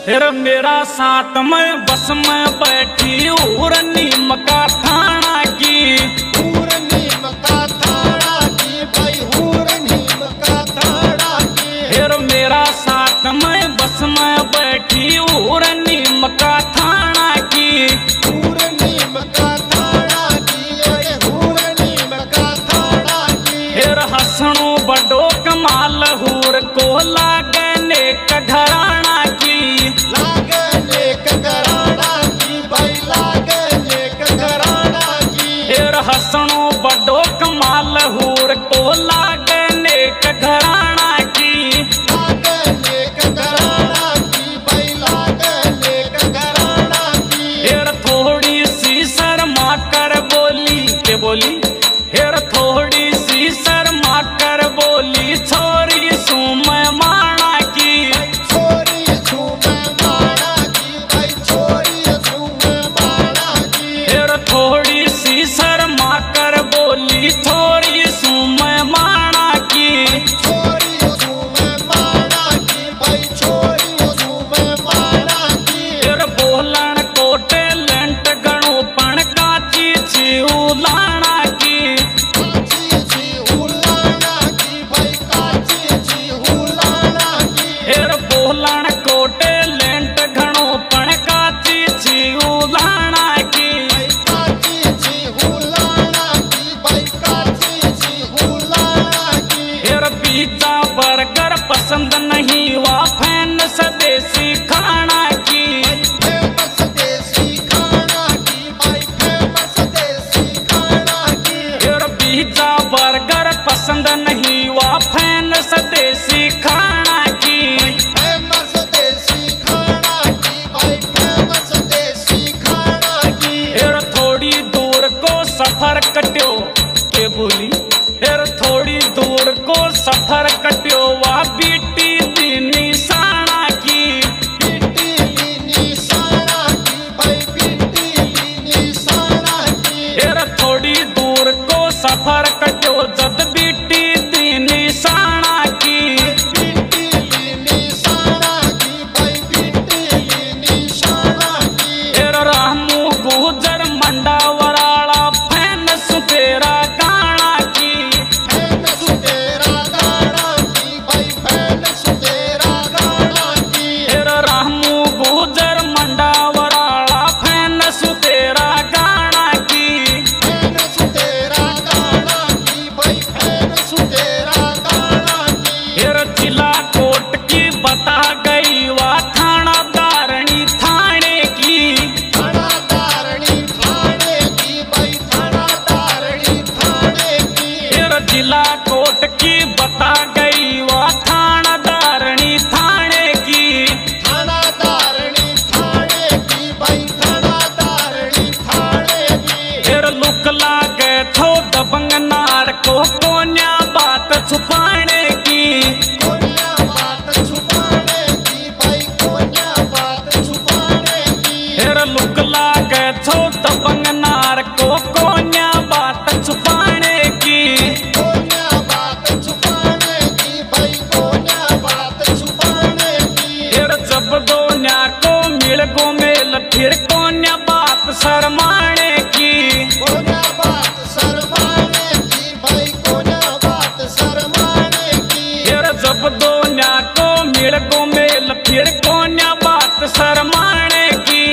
फिर मेरा साथ में बस में बैठी और नीम का थाना की भाई हूर नीम का थाना की। फिर मेरा साथ में बस में बैठी और नीम का थाना की हूर नीम का थाना की, अरे हूर नीम का थाना की। फिर हसणो बड़ो कमाल हूर को लागने घराना की लागने घराना की, भाई लागने घराना की। फिर हसणो बड़ो कमाल हूर को लागने घराना की लागने घराना की, भाई लागने घराना की। फिर थोड़ी सी शर्मा कर बोली के बोली फिर थोड़ी सी शर्मा कर बोली छोरी सू मैं माना की छोरी छू मैं माना की, भाई छोरी छू मैं माना की। फिर थोड़ी सी शर्मा कर बोली छोरी सू मैं माना की छोरी छू मैं माना की, भाई छोरी छू मैं माना की। फिर बोलन को टैलेंट गणो पण काची छी उलाना की काची छी हुलाना की, भाई काची छी हुलाना की। फिर बोलन को टैलेंट घणो पण काची छी उलाना की भाई काची छी हुलाना की, भाई काची छी हुलाना की। फिर पिज्जा बर्गर पसंद नहीं हुआ फैन स्वदेशी खाना की फेमस देसी खाना की, भाई फेमस देसी खाना की। फिर पिज्जा बर्गर पसंद नहीं हुआ फैन स्वदेशी खाना की फेमस देसी खाना की, भाई फेमस देसी खाना की। फिर थोड़ी दूर को सफर कट्यो के बोली फिर थोड़ी दूर को सफर कट्यो वा बीटी दीनी साना की बीटी लीनी साना की, भाई बीटी लीनी साना की। फिर थोड़ी दूर को सफर कट्यो जद बीटी दीनी साना की बीटी लीनी साना की, भाई बीटी लीनी साना की। फिर रामू गुजर मंडा वराला फैन सुतेरा गाना की फैन सुतेरा गाना की, भाई फैन सुतेरा गाना की। फिर रामू गुजर मंडा वराला फैन सुतेरा गाना की फैन सुतेरा गाना की, भाई फैन सुतेरा गाना की। फिर जिला कोट की बता गई वा थाना दारणी थाने की थाना दारणी थाने की, भाई थाना दारणी थाने की। फिर जिला कोट की बता गई वा थाना दारणी थाने की थाना दारणी थाने की, भाई थाना दारणी थाने की। फिर लुक लागे थो दबंग नार को कोन्या बात छुपाने की कोन्या बात छुपाने की, भाई कोन्या बात छुपाने की। फिर लुक लागे थो दबंग नार को कोन्या बात छुपाने की कोन्या बात छुपाने की, भाई कोन्या बात छुपाने की। फिर जब दोन्या को मिल गो मेल फिर कोन्या बात शर्माने की कोन्या बात शर्माने की, भाई कोन्या बात शर्माने की। फिर जब दोन्या को मिल गो मेल फिर कोन्या बात शर्माने की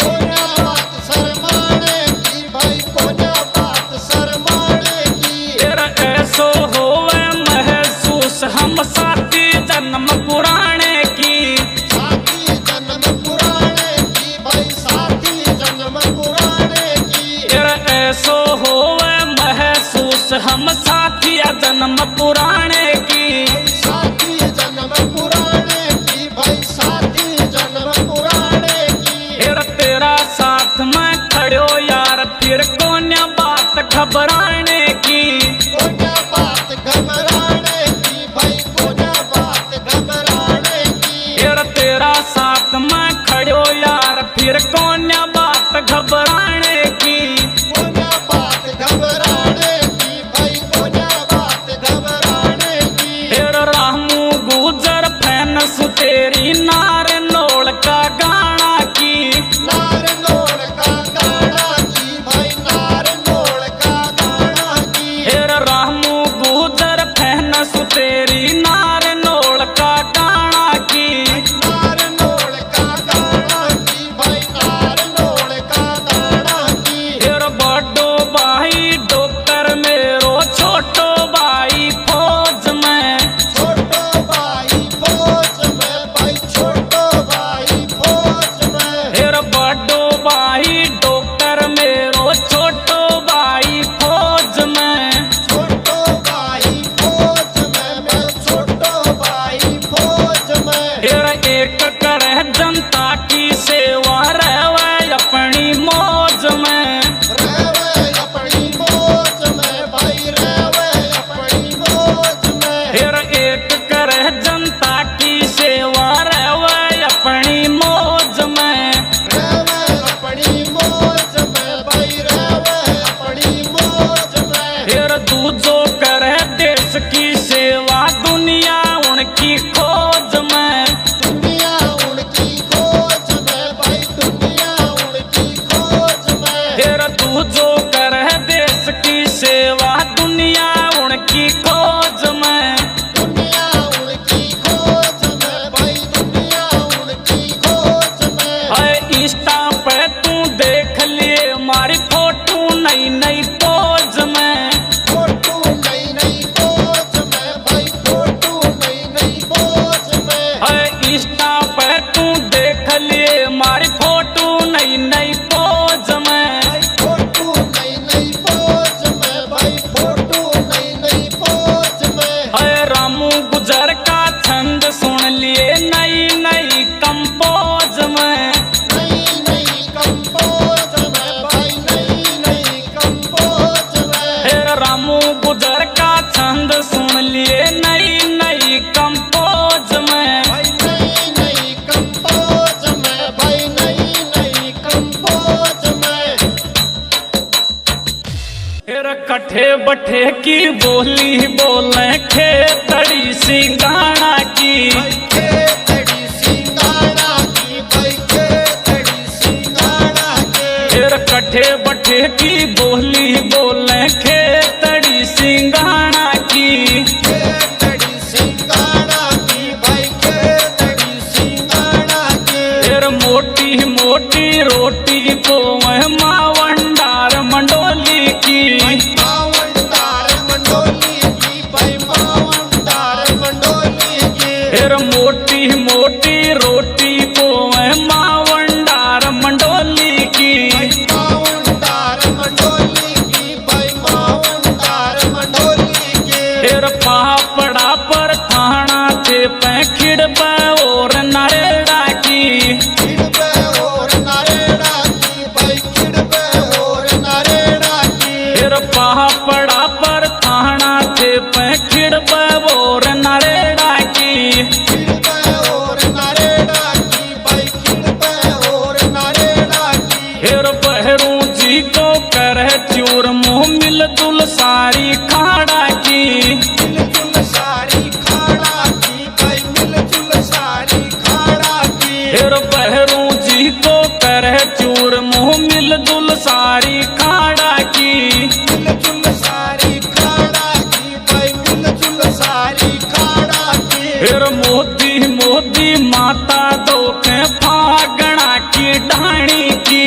कोन्या बात शर्माने की, भाई कोन्या बात शर्माने की। फिर ऐसो होवे महसूस हम साथी जन्म पुराने की साथी जन्म पुराने की, भाई साथी जन्म पुराने की। फिर ऐसो होवे महसूस हम साथी जन्म पुराने की साथी जन्म पुराने की, भाई साथी जन्म पुराने की। फिर तेरा साथ में खड़ो यार फिर कोन्या बात घबराने की कोन्या बात घबराने की, भाई कोन्या बात घबराने की। फिर तेरा साथ में खड़ो यार फिर कोन्या बात घबराने की कोन्या बात घबराने की, भाई कोन्या बात घबराने की। फिर रामू गुजर फैन सुतेरी नार नोल का इंस्टा पे तू देख लिए मारी फोटो नई नई पोज में, फोटो नई नई पोज में भाई, फोटो नई नई पोज में। है इंस्टा पे तू देख लिए मारी फोटो नई नई पोज में, फोटो नई नई पोज में भाई, फोटो नई नई पोज में। है रामू गुजर का छंद सुन लिए नई नई कंपोज में, नई नई कंपोज में भाई, नई नई कंपोज में। फिर रामू गुजर का छंद सुन लिए नई नई कंपोज में, भाई नई नई कंपोज में भाई, नई नई कंपोज में। फिर कट्ठे बट्ठे की बोली बोले खेतड़ी सिंगाड़ा की, खेतड़ी सिंगाड़ा की भाई, खेतड़ी सिंगाड़ा के। फिर कट्ठे बट्ठे की बोली बोले खेतड़ी सिंगाड़ा की, खेतड़ी सिंगाड़ा की भाई, खेतड़ी सिंगाड़ा के। फिर मोटी मोटी रोटी को मावंडार मंडोली की, मावंदार मंडोली की भाई, मावंदार मंडोली की। फिर मोटी मोटी रोटी को मावंडार मंडोली की, मावंदार मंडोली की भाई, मावंदार मंडोली की। फिर पापड़ा पर थाना थे पैखिड़ और नरेड़ा की, खिड़बे और नारेड़ा की भाई, खिड़बे और नारेड़ा की। फिर पापड़ा पर थाना थे पैखिड़ और नरेड़ा की, खिड़बे और नारेड़ा की भाई, खिड़बे और नारेड़ा की। फिर बहरू जी को कर चूर मुँह मिल दुल सारी खाड़ा की, मिलजुल सारी खाड़ा की भाई, मिलजुल सारी खाड़ा की। फिर बहरू जी को कर चूर मुँह मिल दुल सारी खाड़ा की, मिलजुल सारी खाड़ा की भाई, मिलजुल सारी खाड़ा की। फिर मोदी मोदी माता दोखे फागणा की ढाणी की,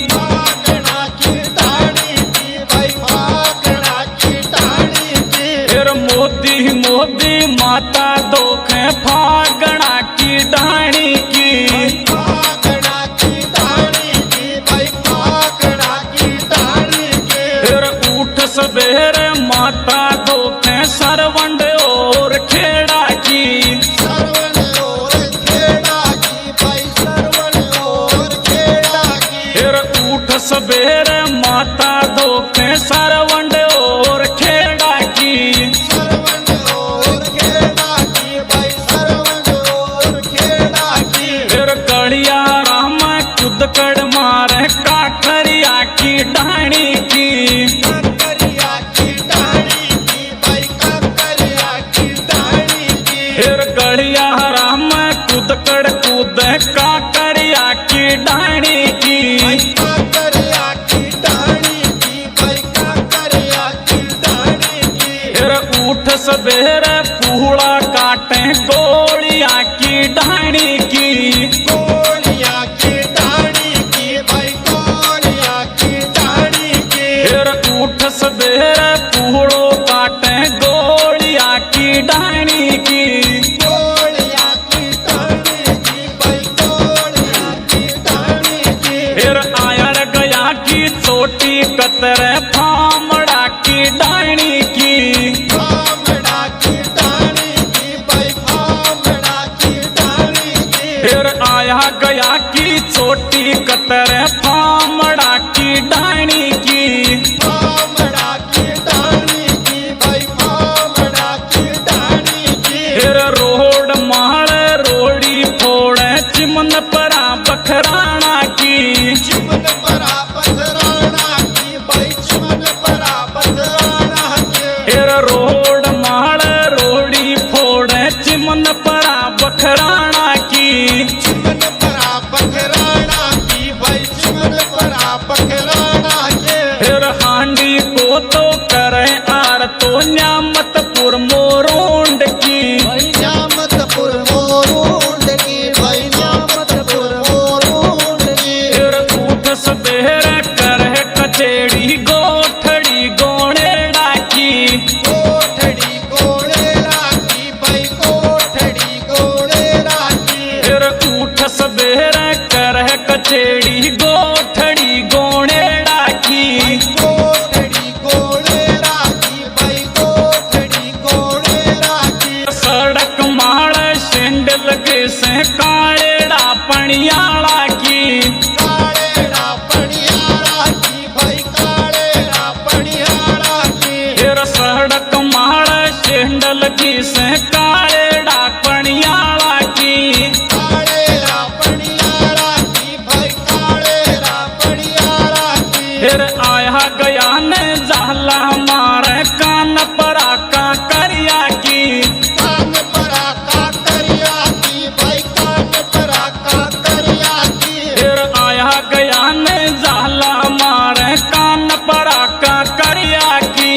फागणा की डाली की भाई, फागणा की डाली की। फिर मोदी मोदी माता दोखे फागणा की ढाणी की, फागणा की डाली की भाई, फागणा की डाली की। फिर उठ सवेरे माता दोखे सरवंड और खेड़ा की, सरवण और खेड़ा की भाई, सरवण और खेड़ा की। फिर उठ सवेरे माता दोखे सरवंड और खेड़ा की, सरवण और खेड़ा की भाई, सरवण और खेड़ा की। फिर गड़िया राम कुदकड़ मारे काठरिया की ढाणी की, काकरिया की डाली की भाई, काकरिया की डाली की। फिर गड़िया राम कुदकड़ कूद काकरिया की ढाणी की, काकरिया की डाली की भाई, काकरिया की डाली की। फिर उठ सवेरे पूड़ा काटे गोलिया की ढाणी की, गोलियां की डाली की भाई, गोलियां की डाली की। फिर उठ सवेरे पूड़ो काटे गोलिया की ढाणी की, गोलियां की डाली की भाई, गोलियां की डाली की। फिर आयर गया की चोटी कतरे फामड़ा की ढाणी की, फामड़ा की डाली की भाई, फामड़ा की डाली की। फिर आया गया की चोटी कतरे फामड़ा की ढाणी की, फामड़ा की डाली की भाई, फामड़ा की डाली की। फिर रोड माल रोड़ी फोड़े चिमन परा बखराना की, चिमन परा पथराना की भाई, चिमन परा पथराना की। फिर रोड माल रोड़ी फोड़े चिमन परा बखराना की, चिमन परा पथराना की भाई, चिमन परा पथराना की। फिर हांडी को तो करे आर तो न्यामतपुर मोरोंड की, न्यामतपुर मोरूंड की भाई, न्यामतपुर मोरूंड करह कचेड़ी गोठड़ी गोणेड़ा की। गोठड़ी गोणेड़ा की भाई गोठड़ी गोणेड़ा की। सड़क माड़ सेंडल के से कालेड़ा पणियाला की। कालेड़ा पणियाला की भाई कालेड़ा पणियाला की। फिर सड़क माड़ सेंडल की से कालेड़ा पणियाला की। कालेड़ा पणियाला की भाई कालेड़ा पणियाला की। फिर आया गया ने जाला मारे कान परा का करिया की। कान परा का करिया की भाई कान परा का करिया की। फिर आया गया ने जाला मारे कान परा का करिया की।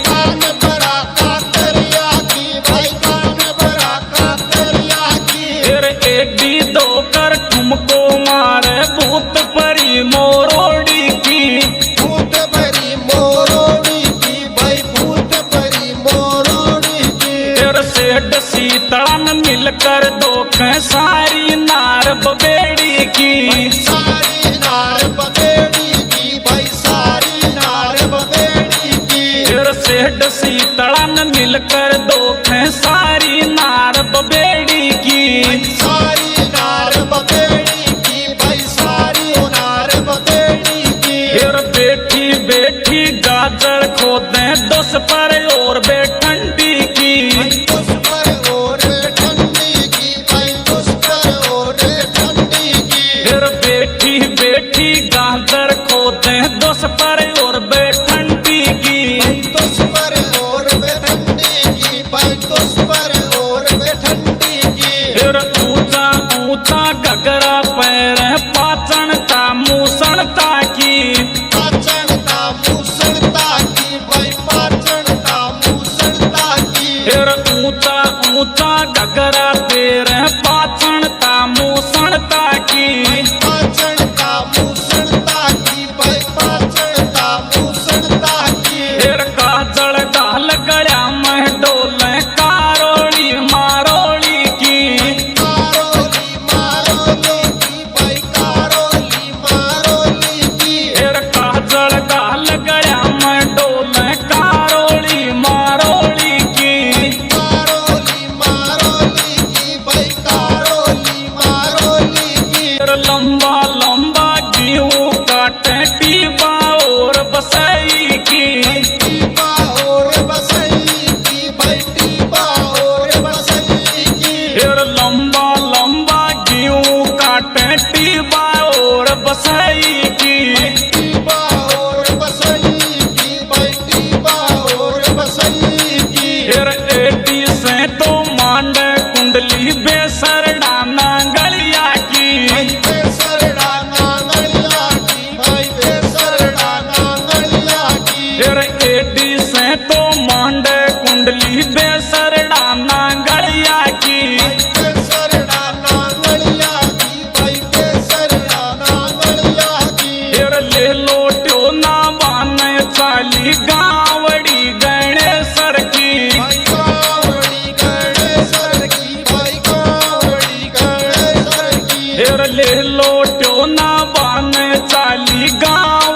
कान परा का करिया की भाई कान परा का करिया की। फिर एडी दो कर ठुमको मारे भूत परी मोरोड़ी की। भूत परी मोरोड़ी की भाई भूत परी मोरोड़ी की। फिर सेठ शीतलन मिलकर दो सारी नार बबेड़ी की। सारी नार बबेड़ी की भाई सारी नार बबेड़ी की। फिर सेठ शीतलन मिलकर दो सारी नार बबेड़ी की। सारी नार बबेड़ी की भाई सारी नार बबेड़ी की। फिर बैठी बैठी गाजर खोदे दस पर और बेठंडी की। उस पर और ठंडी की भाई उस पर और ठंडी की। फिर बैठी बैठी गाजर खोदे दस पर और बेठंडी की। उस पर और ठंडी की भाई उस पर और ठंडी की। फिर ऊंचा ऊंचा गगरा पैर पाचनता मूसणता की। पाचनता मूसणता की भाई पाचनता मूसणता की। फिर ऊंचा ऊंचा गगरा पैर पाचनता मूसणता की। पाचनता मूसणता की भाई पाचनता मूसणता की। फिर काजल गाल गया में डोले कारोली मारोली की। कारोली मारोली की भाई कारोली मारोली की। फिर काजल गाल गया में डोले कारोली मारोली की। कारोली मारोली की भाई कारोली मारोली की। फिर लंबा लंबा गेहूं काटे टीबा और बसई की। टीबा और बसई की भाई टीबा और बसई की। फिर लंबा लंबा गेहूं काटे टीबा और बसई की। टीबा और बसई की भाई टीबा और बसई की। फिर एडी से तो मांडे कुंडली बेसरड़ा नांगलिया की। बेसरड़ा नांगलिया की भाई बेसरड़ा नांगलिया की। फिर एडी से तो मांडे कुंडली बेसरड़ा नांगलिया की। बेसरड़ा नांगलिया की भाई बेसरड़ा नांगलिया की। फिर ले लोट्यो ना बाने चाली गावड़ी गणेशर की। भाई गावड़ी गणेशर की भाई गावड़ी गणेशर की। फिर ले लोट्यो ना बाने चाली गाँव